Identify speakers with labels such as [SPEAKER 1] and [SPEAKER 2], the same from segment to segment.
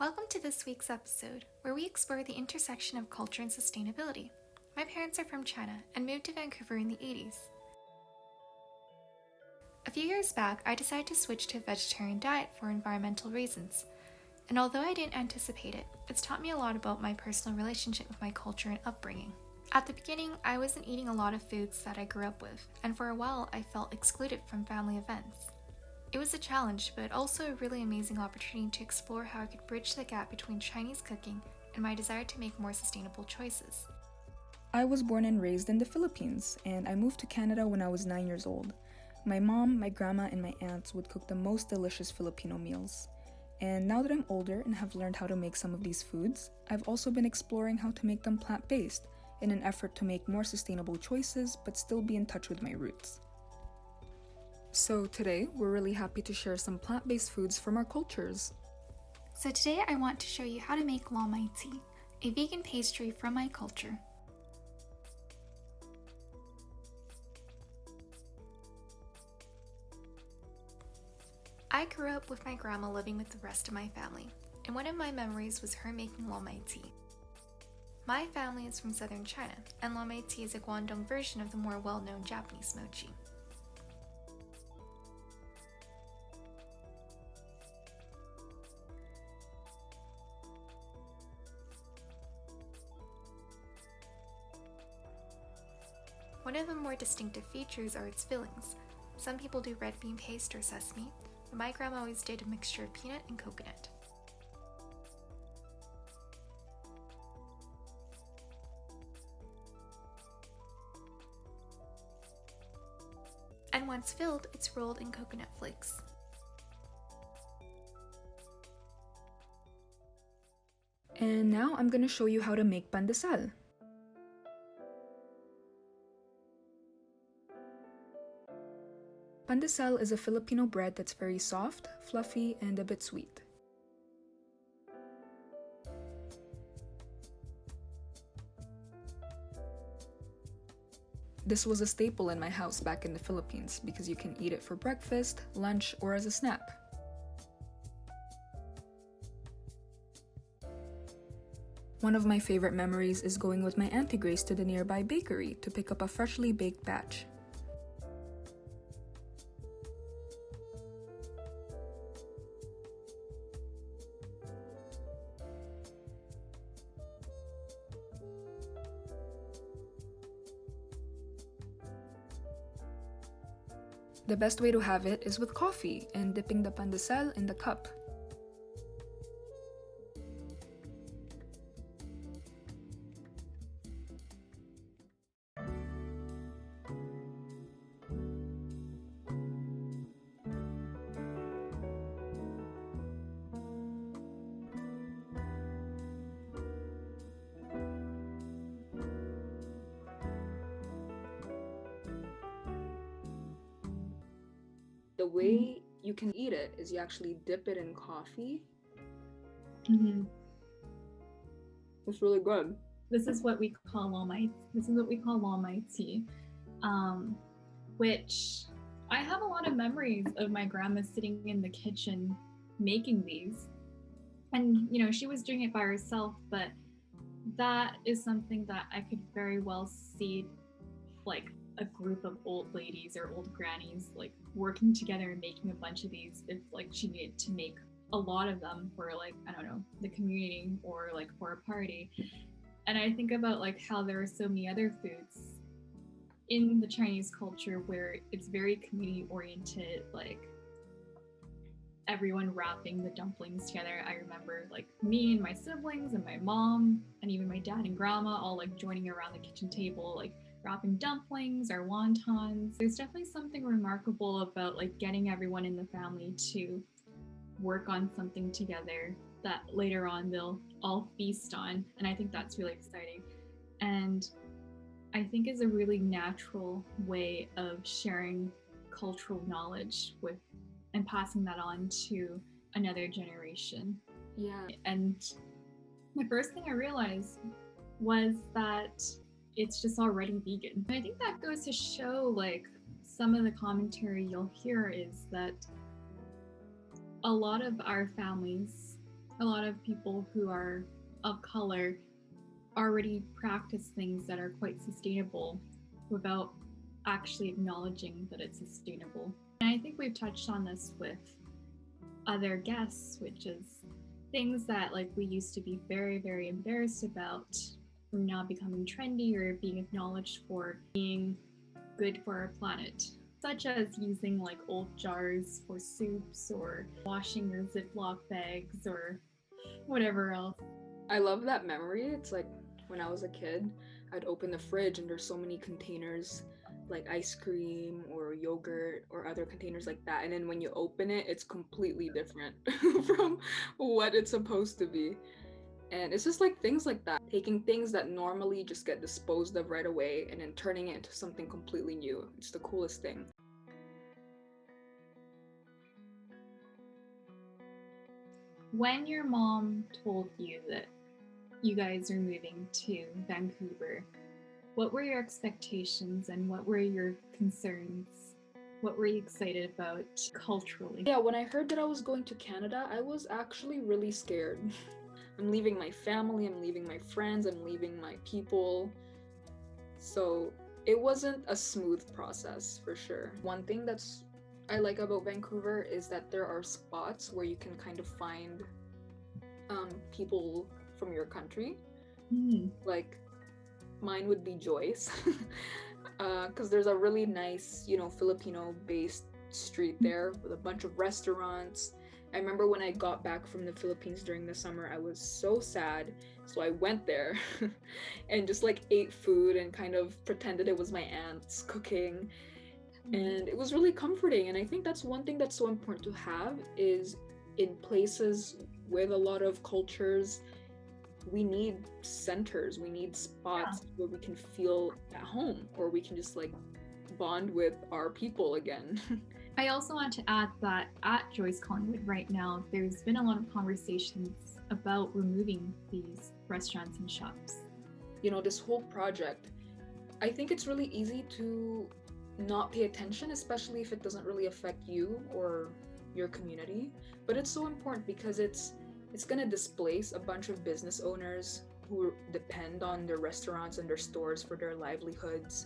[SPEAKER 1] Welcome to this week's episode, where we explore the intersection of culture and sustainability. My parents are from China and moved to Vancouver in the 80s. A few years back, I decided to switch to a vegetarian diet for environmental reasons. And although I didn't anticipate it, it's taught me a lot about my personal relationship with my culture and upbringing. At the beginning, I wasn't eating a lot of foods that I grew up with, and for a while I felt excluded from family events. It was a challenge, but also a really amazing opportunity to explore how I could bridge the gap between Chinese cooking and my desire to make more sustainable choices.
[SPEAKER 2] I was born and raised in the Philippines, and I moved to Canada when I was 9 years old. My mom, my grandma, and my aunts would cook the most delicious Filipino meals. And now that I'm older and have learned how to make some of these foods, I've also been exploring how to make them plant-based in an effort to make more sustainable choices but still be in touch with my roots. So today, we're really happy to share some plant-based foods from our cultures.
[SPEAKER 1] So today I want to show you how to make lo mai tea, a vegan pastry from my culture. I grew up with my grandma living with the rest of my family, and one of my memories was her making lo mai tea. My family is from southern China, and lo mai tea is a Guangdong version of the more well-known Japanese mochi. One of the more distinctive features are its fillings. Some people do red bean paste or sesame, but my grandma always did a mixture of peanut and coconut. And once filled, it's rolled in coconut flakes.
[SPEAKER 2] And now I'm going to show you how to make pandesal. Pandesal is a Filipino bread that's very soft, fluffy, and a bit sweet. This was a staple in my house back in the Philippines because you can eat it for breakfast, lunch, or as a snack. One of my favorite memories is going with my Auntie Grace to the nearby bakery to pick up a freshly baked batch. The best way to have it is with coffee and dipping the pandesal in the cup. The way you can eat it is you actually dip it in coffee. It's really good.
[SPEAKER 3] This is what we call lo mai tea, which I have a lot of memories of my grandma sitting in the kitchen making these. And, she was doing it by herself, but that is something that I could very well see, like, a group of old ladies or old grannies like working together and making a bunch of these if like she needed to make a lot of them for like, I don't know, the community or like for a party. And I think about like how there are so many other foods in the Chinese culture where it's very community oriented, like everyone wrapping the dumplings together. I remember like me and my siblings and my mom and even my dad and grandma all like joining around the kitchen table, like wrapping dumplings or wontons. There's definitely something remarkable about like getting everyone in the family to work on something together that later on they'll all feast on. And I think that's really exciting. And I think is a really natural way of sharing cultural knowledge with and passing that on to another generation.
[SPEAKER 2] Yeah.
[SPEAKER 3] And the first thing I realized was that it's just already vegan. I think that goes to show like some of the commentary you'll hear is that a lot of our families a lot of people who are of color already practice things that are quite sustainable without actually acknowledging that it's sustainable. And I think we've touched on this with other guests, which is things that like we used to be very, very embarrassed about are now becoming trendy or being acknowledged for being good for our planet, such as using like old jars for soups or washing your Ziploc bags or whatever else.
[SPEAKER 2] I love that memory. It's like when I was a kid, I'd open the fridge and there's so many containers like ice cream or yogurt or other containers like that. And then when you open it, it's completely different from what it's supposed to be. And it's just like things like that, taking things that normally just get disposed of right away and then turning it into something completely new. It's the coolest thing.
[SPEAKER 3] When your mom told you that you guys are moving to Vancouver, what were your expectations and what were your concerns? What were you excited about culturally?
[SPEAKER 2] Yeah, when I heard that I was going to Canada, I was actually really scared. I'm leaving my family, I'm leaving my friends, I'm leaving my people. So it wasn't a smooth process for sure. One thing that's I like about Vancouver is that there are spots where you can kind of find people from your country. Like mine would be Joyce, because there's a really nice, Filipino-based street there with a bunch of restaurants. I remember when I got back from the Philippines during the summer, I was so sad. So I went there and just like ate food and kind of pretended it was my aunt's cooking. And it was really comforting. And I think that's one thing that's so important to have is in places with a lot of cultures, we need centers, we need spots where we can feel at home or we can just like bond with our people again.
[SPEAKER 3] I also want to add that at Joyce Collingwood right now, there's been a lot of conversations about removing these restaurants and shops.
[SPEAKER 2] This whole project, I think it's really easy to not pay attention, especially if it doesn't really affect you or your community. But it's so important because it's going to displace a bunch of business owners who depend on their restaurants and their stores for their livelihoods.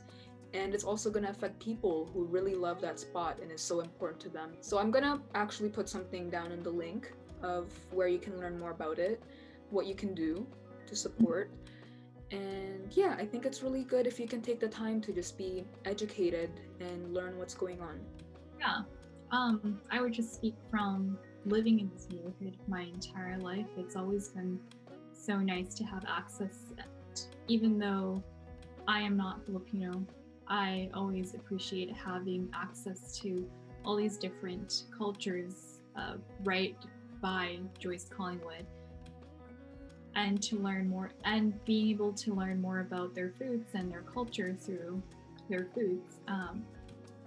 [SPEAKER 2] And it's also going to affect people who really love that spot and is so important to them. So I'm going to actually put something down in the link of where you can learn more about it, what you can do to support. And yeah, I think it's really good if you can take the time to just be educated and learn what's going on.
[SPEAKER 3] Yeah. I would just speak from living in this neighborhood my entire life. It's always been so nice to have access. Even though I am not Filipino, I always appreciate having access to all these different cultures right by Joyce Collingwood, and to learn more and being able to learn more about their foods and their culture through their foods.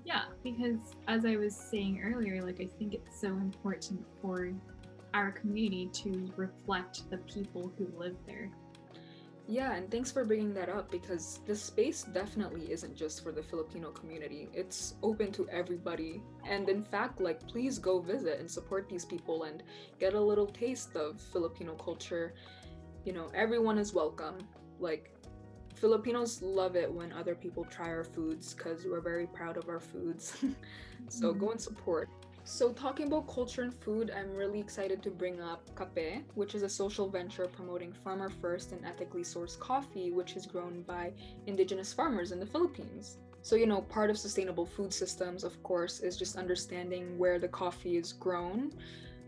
[SPEAKER 3] Yeah, because as I was saying earlier, like I think it's so important for our community to reflect the people who live there.
[SPEAKER 2] Yeah, and thanks for bringing that up because this space definitely isn't just for the Filipino community. It's open to everybody. And in fact, like please go visit and support these people and get a little taste of Filipino culture. Everyone is welcome. Like Filipinos love it when other people try our foods because we're very proud of our foods. So go and support. So talking about culture and food, I'm really excited to bring up Kape, which is a social venture promoting farmer first and ethically sourced coffee, which is grown by indigenous farmers in the Philippines. So, part of sustainable food systems, of course, is just understanding where the coffee is grown,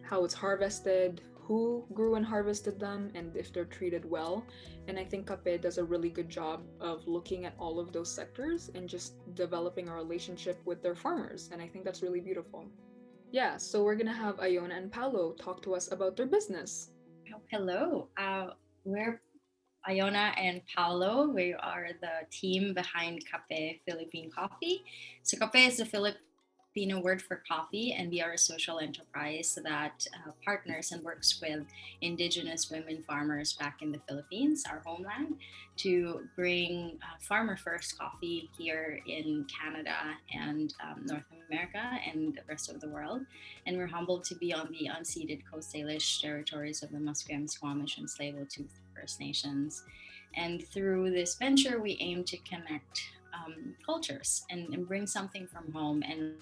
[SPEAKER 2] how it's harvested, who grew and harvested them, and if they're treated well. And I think Kape does a really good job of looking at all of those sectors and just developing a relationship with their farmers. And I think that's really beautiful. Yeah, so we're gonna have Iona and Paolo talk to us about their business.
[SPEAKER 4] Hello, we're Iona and Paolo. We are the team behind Kape Philippine Coffee. So Kape is a Philippine Filipino word for coffee, and we are a social enterprise that partners and works with Indigenous women farmers back in the Philippines, our homeland, to bring farmer first coffee here in Canada and North America and the rest of the world. And we're humbled to be on the unceded Coast Salish territories of the Musqueam, Squamish, and Tsleil-Waututh First Nations. And through this venture, we aim to connect cultures and bring something from home, and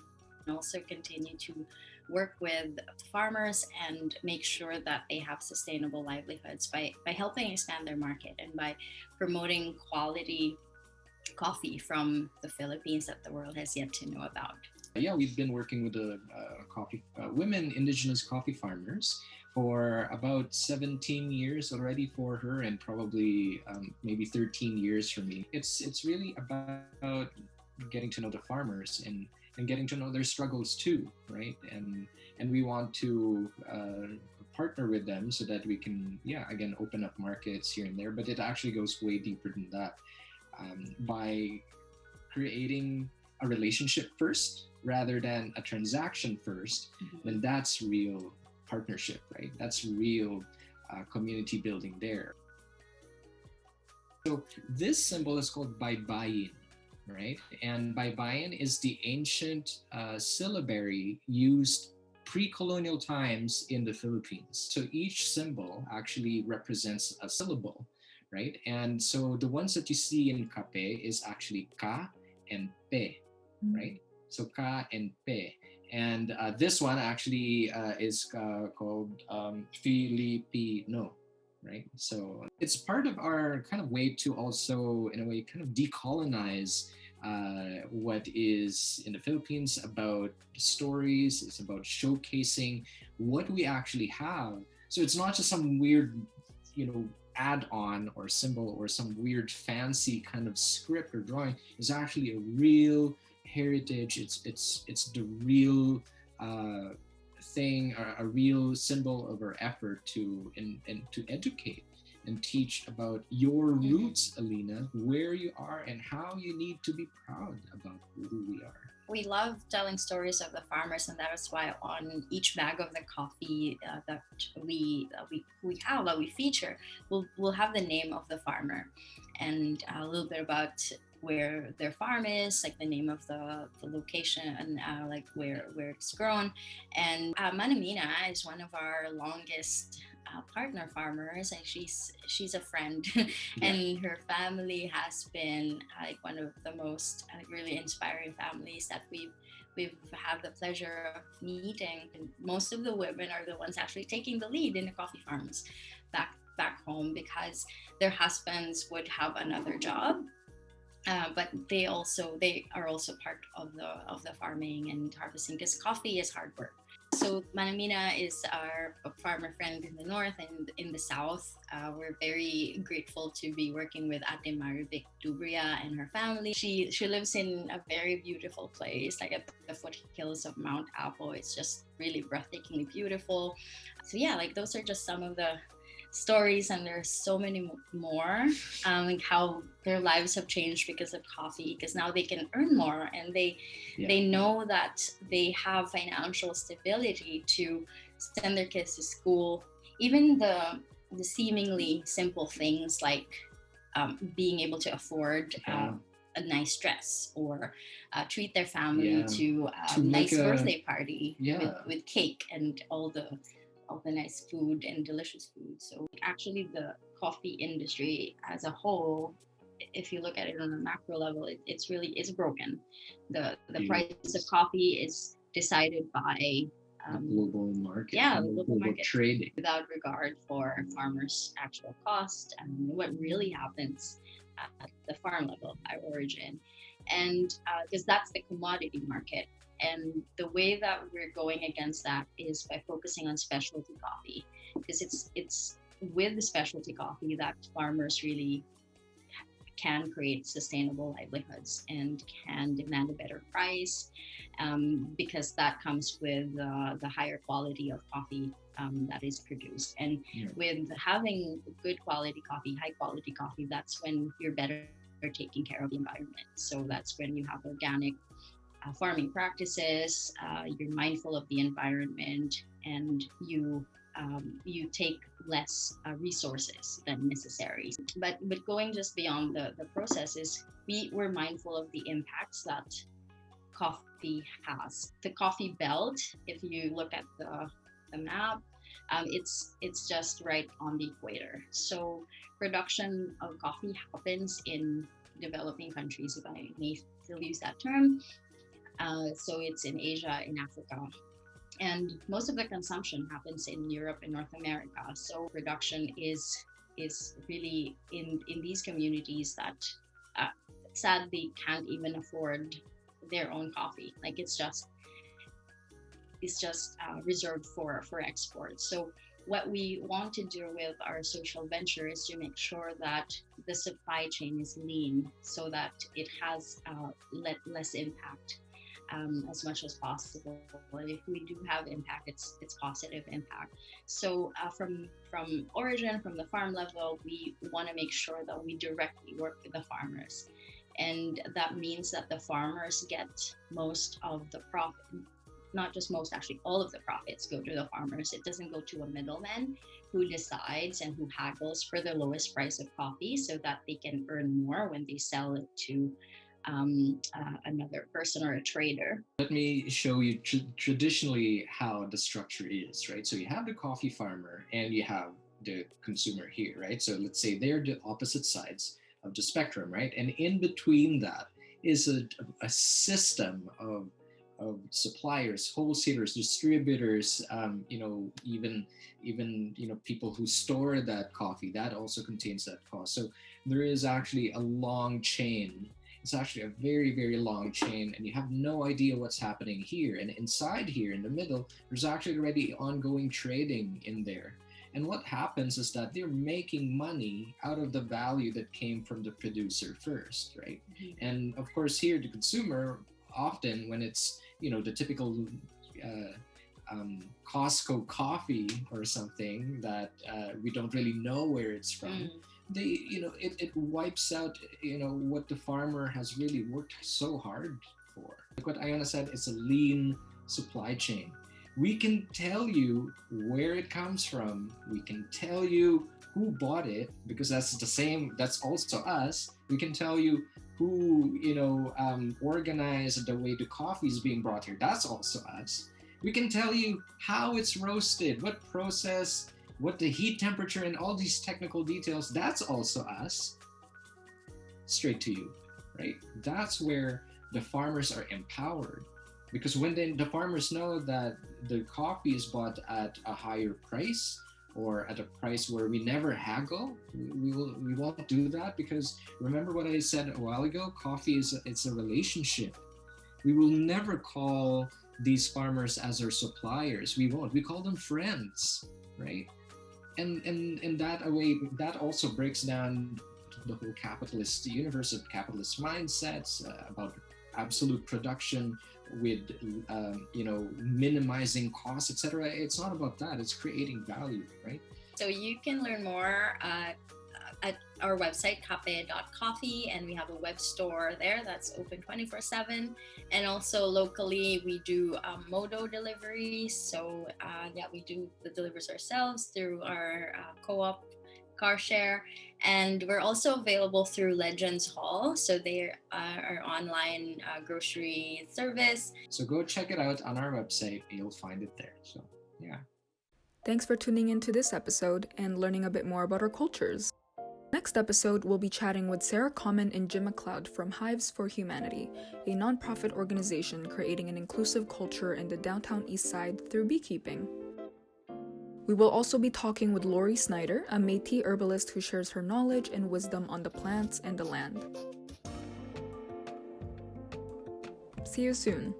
[SPEAKER 4] also continue to work with farmers and make sure that they have sustainable livelihoods by helping expand their market and by promoting quality coffee from the Philippines that the world has yet to know about.
[SPEAKER 5] Yeah, we've been working with the women Indigenous coffee farmers for about 17 years already for her, and probably maybe 13 years for me. It's really about getting to know the farmers and getting to know their struggles too, right? And we want to partner with them so that we can, again, open up markets here and there. But it actually goes way deeper than that. By creating a relationship first rather than a transaction first, then that's real partnership, right? That's real community building there. So this symbol is called baybayin, right? And baybayin is the ancient syllabary used pre-colonial times in the Philippines. So each symbol actually represents a syllable, right? And so the ones that you see in kape is actually ka and pe, right? So ka and pe. And this one actually is called Filipino, right? So it's part of our kind of way to also, in a way, kind of decolonize what is in the Philippines about stories. It's about showcasing what we actually have. So it's not just some weird, add-on or symbol or some weird fancy kind of script or drawing. It's actually a real heritage. It's the real thing, or a real symbol of our effort to to educate and teach about your roots, Alina, where you are and how you need to be proud about who we are.
[SPEAKER 4] We love telling stories of the farmers, and that is why on each bag of the coffee that we feature, we'll have the name of the farmer and a little bit about where their farm is, like the name of the location and like where it's grown. And Manamina is one of our longest partner farmers, and she's a friend. And her family has been like one of the most really inspiring families that we've had the pleasure of meeting. And most of the women are the ones actually taking the lead in the coffee farms back home, because their husbands would have another job. But they are also part of the farming and harvesting, because coffee is hard work. So Manamina is our farmer friend in the north, and in the south, we're very grateful to be working with Ate Maribik Dubria and her family. She lives in a very beautiful place, like at the foothills of Mount Apo. It's just really breathtakingly beautiful. So yeah, like those are just some of the stories, and there's so many more, like how their lives have changed because of coffee, because now they can earn more, and they know that they have financial stability to send their kids to school. Even the seemingly simple things like being able to afford a nice dress, or treat their family to a nice birthday party with cake and all the nice food and delicious food. So actually the coffee industry as a whole, if you look at it on a macro level, it's broken. The price of coffee is decided by
[SPEAKER 5] the global market,
[SPEAKER 4] the global market,
[SPEAKER 5] trading,
[SPEAKER 4] without regard for farmers' actual cost and what really happens at the farm level by origin. And because that's the commodity market. And the way that we're going against that is by focusing on specialty coffee, because it's with the specialty coffee that farmers really can create sustainable livelihoods and can demand a better price, because that comes with the higher quality of coffee that is produced. And with having good quality coffee, high quality coffee, that's when you're better taking care of the environment. So that's when you have organic farming practices, you're mindful of the environment, and you take less resources than necessary. But going just beyond the process is we're mindful of the impacts that coffee has. The coffee belt, if you look at the map, it's just right on the equator. So production of coffee happens in developing countries, if I may still use that term. So it's in Asia, in Africa. And most of the consumption happens in Europe and North America. So production is really in these communities that sadly can't even afford their own coffee. Like it's just reserved for export. So what we want to do with our social venture is to make sure that the supply chain is lean, so that it has less impact as much as possible. And if we do have impact, it's positive impact. So from origin, from the farm level, we want to make sure that we directly work with the farmers, and that means that the farmers get most of the profit. Not just most, actually all of the profits go to the farmers. It doesn't go to a middleman who decides and who haggles for the lowest price of coffee so that they can earn more when they sell it to another person or a trader.
[SPEAKER 5] Let me show you traditionally how the structure is, right? So you have the coffee farmer and you have the consumer here, right? So let's say they're the opposite sides of the spectrum, right? And in between that is a system of suppliers, wholesalers, distributors, even people who store that coffee, that also contains that cost. So there is actually a long chain. It's actually a very, very long chain, and you have no idea what's happening here. And inside here in the middle, there's actually already ongoing trading in there. And what happens is that they're making money out of the value that came from the producer first, right? Mm-hmm. And of course here, the consumer, often when it's the typical Costco coffee or something that we don't really know where it's from, it wipes out what the farmer has really worked so hard for. Like what Iona said, it's a lean supply chain. We can tell you where it comes from. We can tell you who bought it, because that's also us. We can tell you who organized the way the coffee is being brought here. That's also us. We can tell you how it's roasted, what process, what the heat temperature, and all these technical details. That's also us. Straight to you, right? That's where the farmers are empowered, because when the farmers know that the coffee is bought at a higher price, or at a price where we never haggle, we won't do that, because remember what I said a while ago, coffee it's a relationship. We will never call these farmers as our suppliers. We won't. We call them friends, right? And in that way, that also breaks down the whole capitalist universe of capitalist mindsets about absolute production with minimizing costs, etc. It's not about that. It's creating value, right?
[SPEAKER 4] So you can learn more at our website, cafe.coffee, and we have a web store there that's open 24/7. And also locally, we do Modo deliveries. So we do the deliveries ourselves through our co-op car share, and we're also available through Legends Hall. So they are our online grocery service.
[SPEAKER 5] So go check it out on our website. You'll find it there. So yeah.
[SPEAKER 2] Thanks for tuning into this episode and learning a bit more about our cultures. Next episode, we'll be chatting with Sarah Common and Jim McLeod from Hives for Humanity, a nonprofit organization creating an inclusive culture in the downtown east side through beekeeping. We will also be talking with Lori Snyder, a Métis herbalist who shares her knowledge and wisdom on the plants and the land. See you soon.